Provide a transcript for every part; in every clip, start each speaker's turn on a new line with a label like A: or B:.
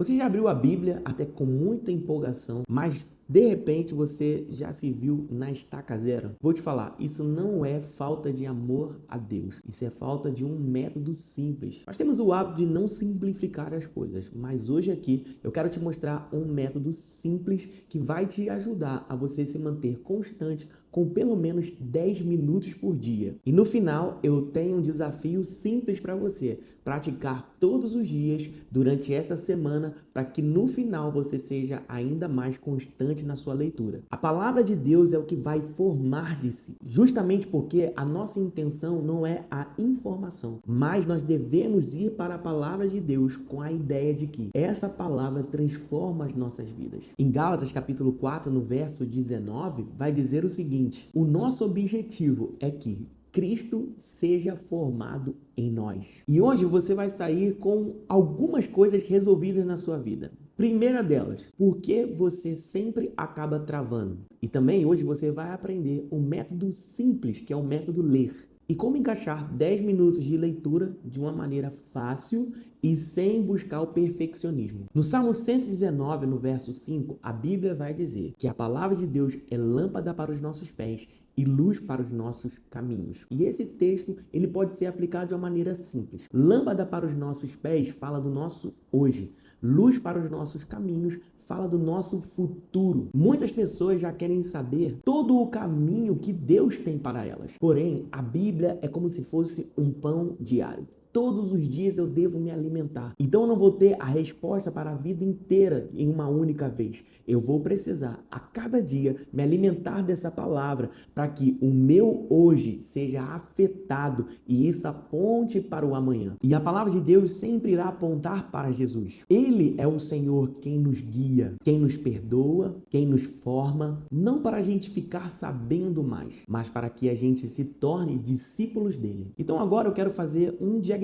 A: Você já abriu a Bíblia até com muita empolgação, mas de repente você já se viu na estaca zero? Vou te falar, isso não é falta de amor a Deus, isso é falta de um método simples. Nós temos o hábito de não simplificar as coisas, mas hoje aqui eu quero te mostrar um método simples que vai te ajudar a você se manter constante com pelo menos 10 minutos por dia. E no final eu tenho um desafio simples para você, praticar todos os dias durante essa semana para que no final você seja ainda mais constante na sua leitura. A palavra de Deus é o que vai formar de si, justamente porque a nossa intenção não é a informação, mas nós devemos ir para a palavra de Deus com a ideia de que essa palavra transforma as nossas vidas. Em Gálatas capítulo 4, no verso 19, vai dizer o seguinte: o nosso objetivo é que Cristo seja formado em nós. E hoje você vai sair com algumas coisas resolvidas na sua vida. Primeira delas, por que você sempre acaba travando? E também hoje você vai aprender um método simples, que é o método ler. E como encaixar 10 minutos de leitura de uma maneira fácil e sem buscar o perfeccionismo. No Salmo 119, no verso 5, a Bíblia vai dizer que a palavra de Deus é lâmpada para os nossos pés e luz para os nossos caminhos. E esse texto, ele pode ser aplicado de uma maneira simples. Lâmpada para os nossos pés fala do nosso hoje. Luz para os nossos caminhos fala do nosso futuro. Muitas pessoas já querem saber todo o caminho que Deus tem para elas. Porém, a Bíblia é como se fosse um pão diário. Todos os dias eu devo me alimentar. Então eu não vou ter a resposta para a vida inteira em uma única vez. Eu vou precisar a cada dia me alimentar dessa palavra para que o meu hoje seja afetado e isso aponte para o amanhã. E a palavra de Deus sempre irá apontar para Jesus. Ele é o Senhor quem nos guia, quem nos perdoa, quem nos forma, não para a gente ficar sabendo mais, mas para que a gente se torne discípulos dele. Então agora eu quero fazer um diagnóstico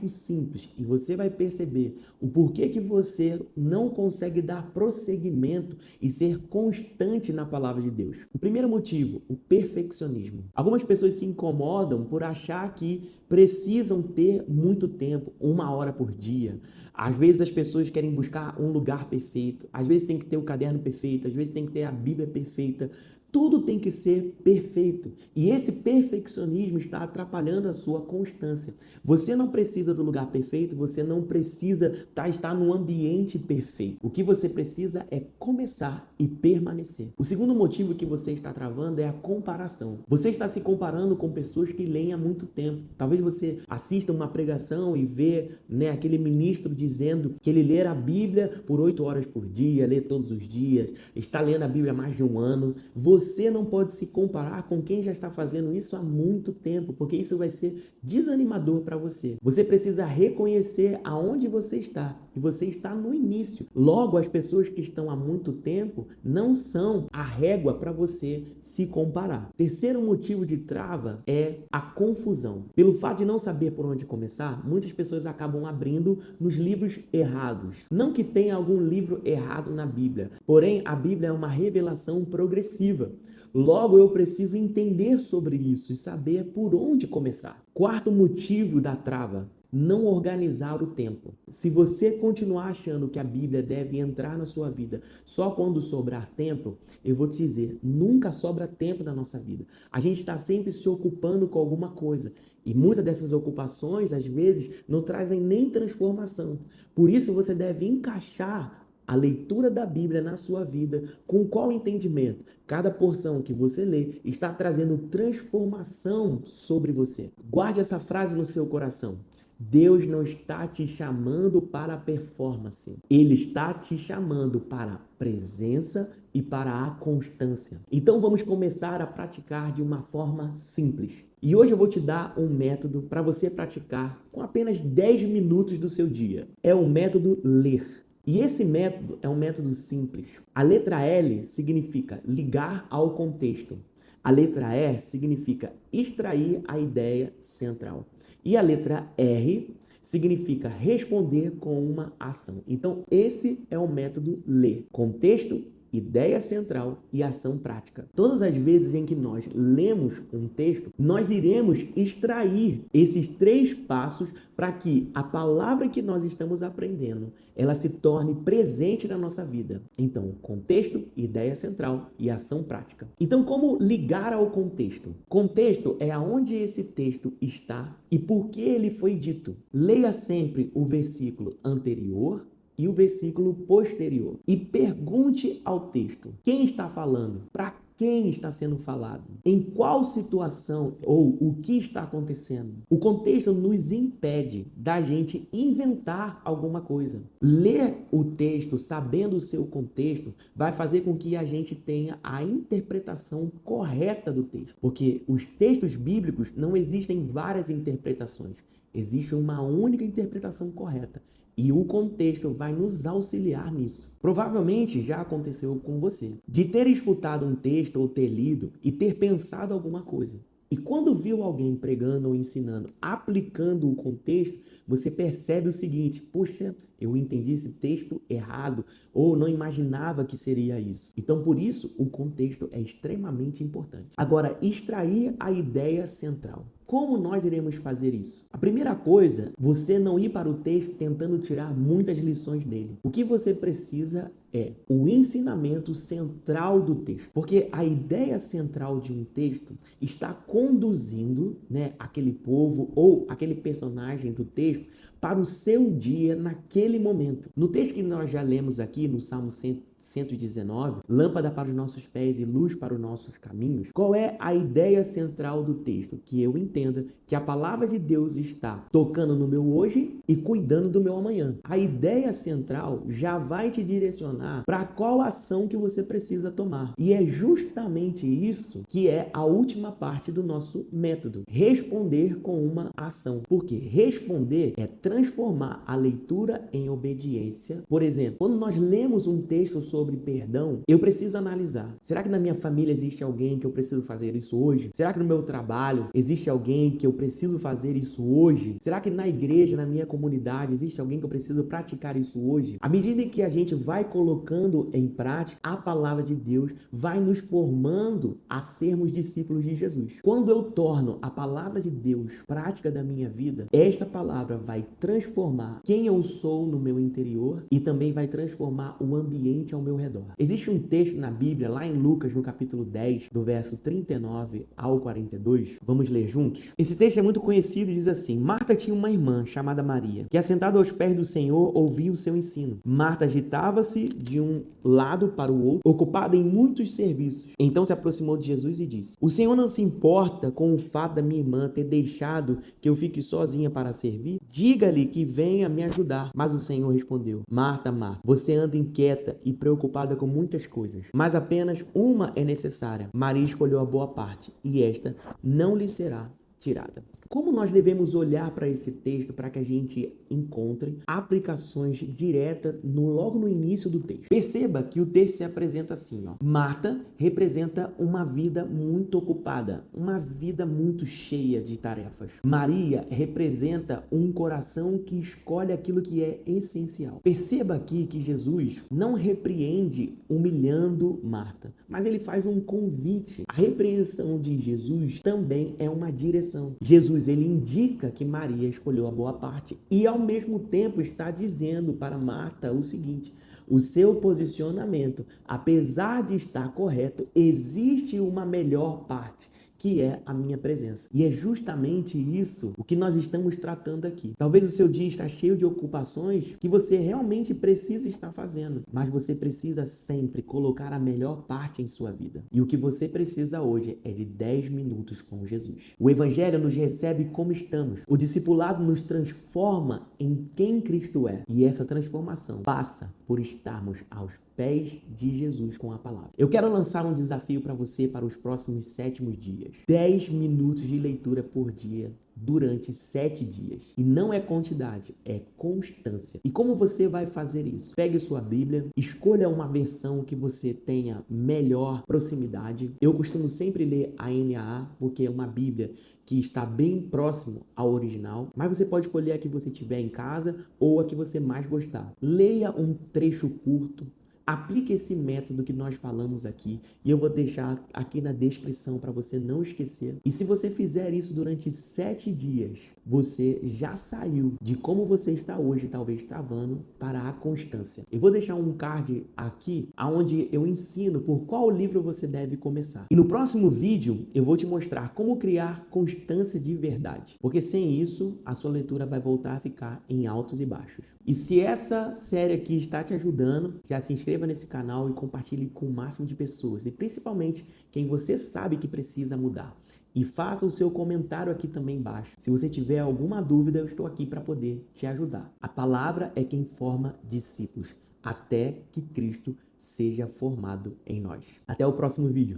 A: simples e você vai perceber o porquê que você não consegue dar prosseguimento e ser constante na palavra de Deus. O primeiro motivo, o perfeccionismo. Algumas pessoas se incomodam por achar que precisam ter muito tempo, 1 hora por dia. Às vezes as pessoas querem buscar um lugar perfeito, às vezes tem que ter o caderno perfeito, às vezes tem que ter a Bíblia perfeita. Tudo tem que ser perfeito. E esse perfeccionismo está atrapalhando a sua constância. Você não precisa do lugar perfeito, você não precisa estar no ambiente perfeito. O que você precisa é começar e permanecer. O segundo motivo que você está travando é a comparação. Você está se comparando com pessoas que leem há muito tempo. Talvez você assista uma pregação e vê, aquele ministro dizendo que ele lê a Bíblia por 8 horas por dia, lê todos os dias, está lendo a Bíblia há mais de um ano. Você não pode se comparar com quem já está fazendo isso há muito tempo, porque isso vai ser desanimador para você. Você precisa reconhecer aonde você está, e você está no início. Logo, as pessoas que estão há muito tempo não são a régua para você se comparar. Terceiro motivo de trava é a confusão. Pelo fato de não saber por onde começar, muitas pessoas acabam abrindo nos livros errados. Não que tenha algum livro errado na Bíblia, porém a Bíblia é uma revelação progressiva. Logo, eu preciso entender sobre isso e saber por onde começar. Quarto motivo da trava: não organizar o tempo. Se você continuar achando que a Bíblia deve entrar na sua vida só quando sobrar tempo, eu vou te dizer, nunca sobra tempo na nossa vida. A gente está sempre se ocupando com alguma coisa e muitas dessas ocupações, às vezes, não trazem nem transformação. Por isso, você deve encaixar a leitura da Bíblia na sua vida. Com qual entendimento? Cada porção que você lê está trazendo transformação sobre você. Guarde essa frase no seu coração. Deus não está te chamando para a performance. Ele está te chamando para a presença e para a constância. Então vamos começar a praticar de uma forma simples. E hoje eu vou te dar um método para você praticar com apenas 10 minutos do seu dia. É o método ler. E esse método é um método simples. A letra L significa ligar ao contexto. A letra E significa extrair a ideia central. E a letra R significa responder com uma ação. Então, esse é o método ler. Contexto, ideia central e ação prática. Todas as vezes em que nós lemos um texto, nós iremos extrair esses 3 passos para que a palavra que nós estamos aprendendo, ela se torne presente na nossa vida. Então, contexto, ideia central e ação prática. Então, como ligar ao contexto? Contexto é aonde esse texto está e por que ele foi dito. Leia sempre o versículo anterior e o versículo posterior. E pergunte ao texto: quem está falando? Para quem está sendo falado? Em qual situação ou o que está acontecendo? O contexto nos impede da gente inventar alguma coisa. Ler o texto sabendo o seu contexto vai fazer com que a gente tenha a interpretação correta do texto. Porque os textos bíblicos não existem várias interpretações. Existe uma única interpretação correta. E o contexto vai nos auxiliar nisso. Provavelmente já aconteceu com você, de ter escutado um texto ou ter lido e ter pensado alguma coisa. E quando viu alguém pregando ou ensinando, aplicando o contexto, você percebe o seguinte: puxa, eu entendi esse texto errado, ou não imaginava que seria isso. Então, por isso, o contexto é extremamente importante. Agora, extrair a ideia central. Como nós iremos fazer isso? A primeira coisa, você não ir para o texto tentando tirar muitas lições dele. O que você precisa é o ensinamento central do texto. Porque a ideia central de um texto está conduzindo, aquele povo ou aquele personagem do texto para o seu dia naquele momento. No texto que nós já lemos aqui, no Salmo 119, lâmpada para os nossos pés e luz para os nossos caminhos, qual é a ideia central do texto? Que eu entenda que a palavra de Deus está tocando no meu hoje e cuidando do meu amanhã. A ideia central já vai te direcionar para qual ação que você precisa tomar. E é justamente isso que é a última parte do nosso método. Responder com uma ação. Porque responder é transformar a leitura em obediência. Por exemplo, quando nós lemos um texto sobre perdão, eu preciso analisar: será que na minha família existe alguém que eu preciso fazer isso hoje? Será que no meu trabalho existe alguém que eu preciso fazer isso hoje? Será que na igreja, na minha comunidade, existe alguém que eu preciso praticar isso hoje? À medida que a gente vai colocando em prática, a palavra de Deus vai nos formando a sermos discípulos de Jesus. Quando eu torno a palavra de Deus prática da minha vida, esta palavra vai transformar quem eu sou no meu interior e também vai transformar o ambiente ao meu redor. Existe um texto na Bíblia, lá em Lucas, no capítulo 10, do verso 39 ao 42. Vamos ler juntos? Esse texto é muito conhecido e diz assim: Marta tinha uma irmã chamada Maria, que assentada aos pés do Senhor ouvia o seu ensino. Marta agitava-se de um lado para o outro, ocupada em muitos serviços. Então se aproximou de Jesus e disse: O Senhor não se importa com o fato da minha irmã ter deixado que eu fique sozinha para servir? Diga-lhe que venha me ajudar. Mas o Senhor respondeu: Marta, Marta, você anda inquieta e preocupada com muitas coisas, mas apenas uma é necessária. Maria escolheu a boa parte, e esta não lhe será tirada. Como nós devemos olhar para esse texto para que a gente encontre aplicações diretas logo no início do texto? Perceba que o texto se apresenta assim, ó. Marta representa uma vida muito ocupada, uma vida muito cheia de tarefas. Maria representa um coração que escolhe aquilo que é essencial. Perceba aqui que Jesus não repreende humilhando Marta, mas ele faz um convite. A repreensão de Jesus também é uma direção. Jesus, ele indica que Maria escolheu a boa parte e ao mesmo tempo está dizendo para Marta o seguinte: o seu posicionamento, apesar de estar correto, existe uma melhor parte, que é a minha presença. E é justamente isso o que nós estamos tratando aqui. Talvez o seu dia está cheio de ocupações que você realmente precisa estar fazendo, mas você precisa sempre colocar a melhor parte em sua vida. E o que você precisa hoje é de 10 minutos com Jesus. O Evangelho nos recebe como estamos. O discipulado nos transforma em quem Cristo é. E essa transformação passa por estarmos aos pés de Jesus com a palavra. Eu quero lançar um desafio para você para os próximos 7 dias. 10 minutos de leitura por dia durante 7 dias. E não é quantidade, é constância. E como você vai fazer isso? Pegue sua Bíblia, escolha uma versão que você tenha melhor proximidade. Eu costumo sempre ler a NAA, porque é uma Bíblia que está bem próximo ao original, mas você pode escolher a que você tiver em casa ou a que você mais gostar. Leia um trecho curto, aplique esse método que nós falamos aqui e eu vou deixar aqui na descrição para você não esquecer. E se você fizer isso durante 7 dias, você já saiu de como você está hoje, talvez travando, para a constância. Eu vou deixar um card aqui onde eu ensino por qual livro você deve começar. E no próximo vídeo eu vou te mostrar como criar constância de verdade. Porque sem isso, a sua leitura vai voltar a ficar em altos e baixos. E se essa série aqui está te ajudando, já se inscreva nesse canal e compartilhe com o máximo de pessoas. E principalmente quem você sabe que precisa mudar. E faça o seu comentário aqui também embaixo. Se você tiver alguma dúvida, eu estou aqui para poder te ajudar. A palavra é quem forma discípulos, até que Cristo seja formado em nós. Até o próximo vídeo.